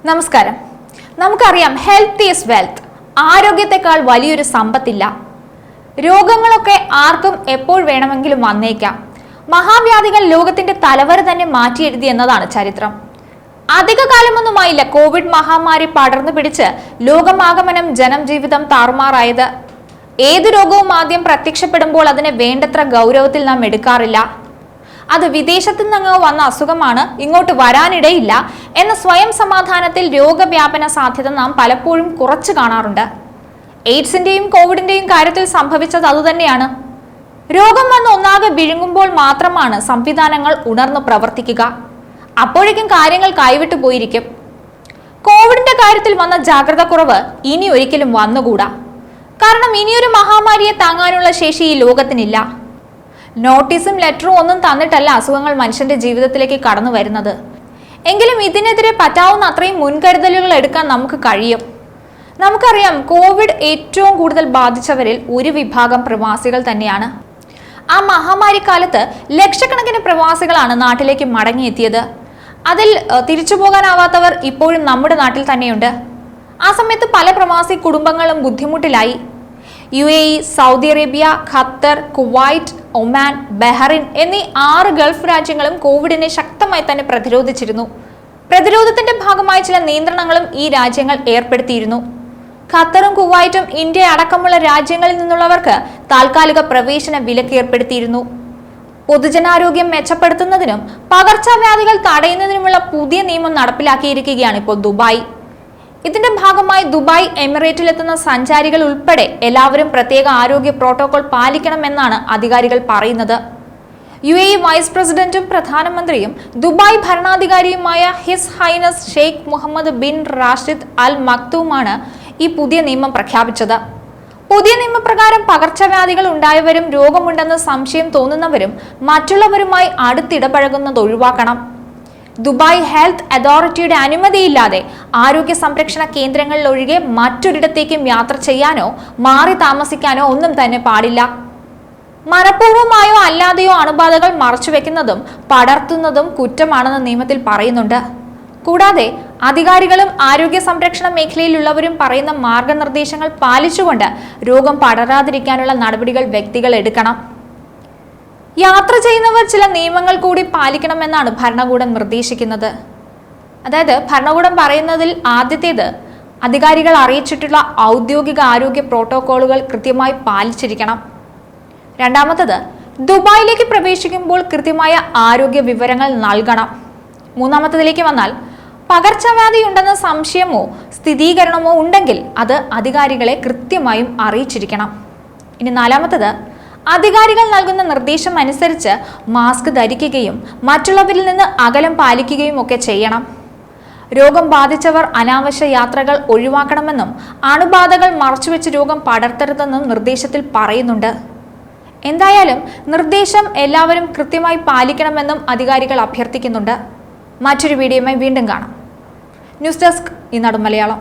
നമസ്കാരം. നമുക്കറിയാം health is wealth. ആരോഗ്യത്തെക്കാൾ വലിയൊരു സമ്പത്തില്ല. രോഗങ്ങളൊക്കെ ആർക്കും എപ്പോൾ വേണമെങ്കിലും വന്നേക്കാം. മഹാവ്യാധികൾ ലോകത്തിന്റെ തലവര തന്നെ മാറ്റിയെഴുതി എന്നതാണ് ചരിത്രം. അധിക കാലമൊന്നുമായില്ല കോവിഡ് മഹാമാരി പടർന്നു പിടിച്ച് ലോകമാകമനം ജനജീവിതം താറുമാറായത്. ഏതു രോഗവും ആദ്യം പ്രത്യക്ഷപ്പെടുമ്പോൾ അതിനെ വേണ്ടത്ര ഗൗരവത്തിൽ നാം എടുക്കാറില്ല. അത് വിദേശത്തു നിന്ന് വന്ന അസുഖമാണ്, ഇങ്ങോട്ട് വരാനിടയില്ല എന്ന സ്വയം സമാധാനത്തിൽ രോഗവ്യാപന സാധ്യത നാം പലപ്പോഴും കുറച്ചു കാണാറുണ്ട്. എയ്ഡ്സിന്റെയും കോവിഡിന്റെയും കാര്യത്തിൽ സംഭവിച്ചത് അതുതന്നെയാണ്. രോഗം വന്ന് ഒന്നാകെ വിഴുങ്ങുമ്പോൾ മാത്രമാണ് സംവിധാനങ്ങൾ ഉണർന്നു പ്രവർത്തിക്കുക. അപ്പോഴേക്കും കാര്യങ്ങൾ കൈവിട്ടു പോയിരിക്കും. കോവിഡിന്റെ കാര്യത്തിൽ വന്ന ജാഗ്രത കുറവ് ഇനി ഒരിക്കലും വന്നുകൂടാ. കാരണം ഇനിയൊരു മഹാമാരിയെ താങ്ങാനുള്ള ശേഷി ഈ ലോകത്തിനില്ല. നോട്ടീസും ലെറ്ററും ഒന്നും തന്നിട്ടല്ല അസുഖങ്ങൾ മനുഷ്യന്റെ ജീവിതത്തിലേക്ക് കടന്നു വരുന്നത്. എങ്കിലും ഇതിനെതിരെ പറ്റാവുന്ന അത്രയും മുൻകരുതലുകൾ എടുക്കാൻ നമുക്ക് കഴിയും. നമുക്കറിയാം, കോവിഡ് ഏറ്റവും കൂടുതൽ ബാധിച്ചവരിൽ ഒരു വിഭാഗം പ്രവാസികൾ തന്നെയാണ്. ആ മഹാമാരി കാലത്ത് ലക്ഷക്കണക്കിന് പ്രവാസികളാണ് നാട്ടിലേക്ക് മടങ്ങിയെത്തിയത്. അതിൽ തിരിച്ചു പോകാനാവാത്തവർ ഇപ്പോഴും നമ്മുടെ നാട്ടിൽ തന്നെയുണ്ട്. ആ സമയത്ത് പല പ്രവാസി കുടുംബങ്ങളും ബുദ്ധിമുട്ടിലായി. UAE, Saudi Arabia, Qatar, Kuwait, Oman, Bahrain എന്നീ 6 ഗൾഫ് രാജ്യങ്ങളും കോവിഡിനെ ശക്തമായി തന്നെ പ്രതിരോധിച്ചിരുന്നു. പ്രതിരോധത്തിന്റെ ഭാഗമായി ചില നിയന്ത്രണങ്ങളും ഈ രാജ്യങ്ങൾ ഏർപ്പെടുത്തിയിരുന്നു. ഖത്തറും കുവൈറ്റും ഇന്ത്യ അടക്കമുള്ള രാജ്യങ്ങളിൽ നിന്നുള്ളവർക്ക് താൽക്കാലിക പ്രവേശന വിലക്ക് ഏർപ്പെടുത്തിയിരുന്നു. പൊതുജനാരോഗ്യം മെച്ചപ്പെടുത്തുന്നതിനും പകർച്ചവ്യാധികൾ തടയുന്നതിനുമുള്ള പുതിയ നിയമം നടപ്പിലാക്കിയിരിക്കുകയാണ് ഇപ്പോൾ ദുബായ്. ഇതിന്റെ ഭാഗമായി ദുബായ് എമിറേറ്റിലെത്തുന്ന സഞ്ചാരികൾ ഉൾപ്പെടെ എല്ലാവരും പ്രത്യേക ആരോഗ്യ പ്രോട്ടോകോൾ പാലിക്കണമെന്നാണ് അധികാരികൾ പറയുന്നത്. UAE വൈസ് പ്രസിഡന്റും പ്രധാനമന്ത്രിയും ദുബായ് ഭരണാധികാരിയുമായ His Highness Sheikh Mohammed bin Rashid Al മക്തൂമാണ് ഈ പുതിയ നിയമം പ്രഖ്യാപിച്ചത്. പുതിയ നിയമപ്രകാരം പകർച്ചവ്യാധികൾ ഉണ്ടായവരും രോഗമുണ്ടെന്ന് സംശയം തോന്നുന്നവരും മറ്റുള്ളവരുമായി അടുത്തിടപഴകുന്നത് ഒഴിവാക്കണം. ദുബായ് ഹെൽത്ത് അതോറിറ്റിയുടെ അനുമതിയില്ലാതെ ആരോഗ്യ സംരക്ഷണ കേന്ദ്രങ്ങളിൽ ഒഴികെ മറ്റൊരിടത്തേക്കും യാത്ര ചെയ്യാനോ മാറി താമസിക്കാനോ ഒന്നും തന്നെ പാടില്ല. മനഃപൂർവ്വമായോ അല്ലാതെയോ അണുബാധകൾ മറച്ചുവെക്കുന്നതും പടർത്തുന്നതും കുറ്റമാണെന്ന് നിയമത്തിൽ പറയുന്നുണ്ട്. കൂടാതെ അധികാരികളും ആരോഗ്യ സംരക്ഷണ മേഖലയിലുള്ളവരും പറയുന്ന മാർഗനിർദ്ദേശങ്ങൾ പാലിച്ചുകൊണ്ട് രോഗം പടരാതിരിക്കാനുള്ള നടപടികൾ വ്യക്തികൾ എടുക്കണം. യാത്ര ചെയ്യുന്നവർ ചില നിയമങ്ങൾ കൂടി പാലിക്കണമെന്നാണ് ഭരണകൂടം നിർദ്ദേശിക്കുന്നത്. അതായത് ഭരണകൂടം പറയുന്നതിൽ ആദ്യത്തേത്, അധികാരികൾ അറിയിച്ചിട്ടുള്ള ഔദ്യോഗിക ആരോഗ്യ പ്രോട്ടോകോളുകൾ കൃത്യമായി പാലിച്ചിരിക്കണം. രണ്ടാമത്തത്, ദുബായിലേക്ക് പ്രവേശിക്കുമ്പോൾ കൃത്യമായ ആരോഗ്യ വിവരങ്ങൾ നൽകണം. മൂന്നാമത്തതിലേക്ക് വന്നാൽ, പകർച്ചവ്യാധി ഉണ്ടെന്ന സംശയമോ സ്ഥിരീകരണമോ ഉണ്ടെങ്കിൽ അത് അധികാരികളെ കൃത്യമായും അറിയിച്ചിരിക്കണം. ഇനി നാലാമത്തത്, അധികാരികൾ നൽകുന്ന നിർദ്ദേശം അനുസരിച്ച് മാസ്ക് ധരിക്കുകയും മറ്റുള്ളവരിൽ നിന്ന് അകലം പാലിക്കുകയും ഒക്കെ ചെയ്യണം. രോഗം ബാധിച്ചവർ അനാവശ്യ യാത്രകൾ ഒഴിവാക്കണമെന്നും അണുബാധകൾ മറച്ചുവെച്ച് രോഗം പടർത്തരുതെന്നും നിർദ്ദേശത്തിൽ പറയുന്നുണ്ട്. എന്തായാലും നിർദ്ദേശം എല്ലാവരും കൃത്യമായി പാലിക്കണമെന്നും അധികാരികൾ അഭ്യർത്ഥിക്കുന്നുണ്ട്. മറ്റൊരു വീഡിയോയുമായി വീണ്ടും കാണാം. ന്യൂസ് ഡെസ്ക്, ഈനാട് മലയാളം.